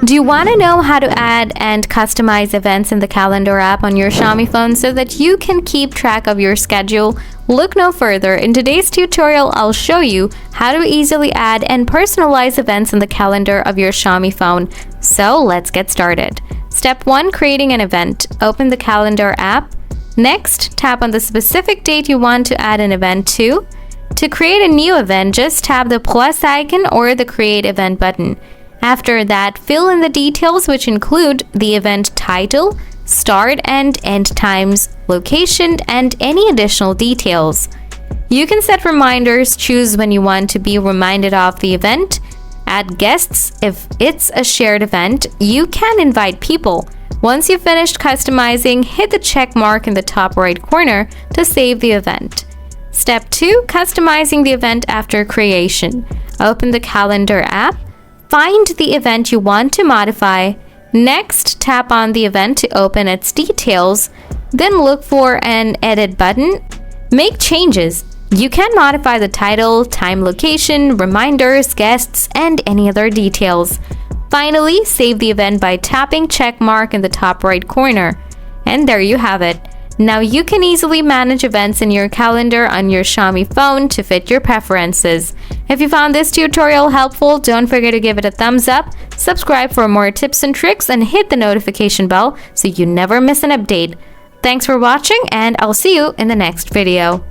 Do you want to know how to add and customize events in the calendar app on your Xiaomi phone so that you can keep track of your schedule? Look no further. In today's tutorial, I'll show you how to easily add and personalize events in the calendar of your Xiaomi phone. So let's get started. Step 1. Creating an event. Open the calendar app. Next, tap on the specific date you want to add an event to. To create a new event, just tap the plus icon or the Create Event button. After that, fill in the details, which include the event title, start and end times, location, and any additional details. You can set reminders, choose when you want to be reminded of the event, add guests if it's a shared event. You can invite people. Once you've finished customizing, hit the check mark in the top right corner to save the event. Step 2. Customizing the event after creation. Open the calendar app. Find the event you want to modify. Next, tap on the event to open its details. Then look for an Edit button. Make changes. You can modify the title, time, location, reminders, guests, and any other details. Finally, save the event by tapping check mark in the top right corner. And there you have it. Now you can easily manage events in your calendar on your Xiaomi phone to fit your preferences. If you found this tutorial helpful, don't forget to give it a thumbs up, subscribe for more tips and tricks, and hit the notification bell so you never miss an update. Thanks for watching, and I'll see you in the next video.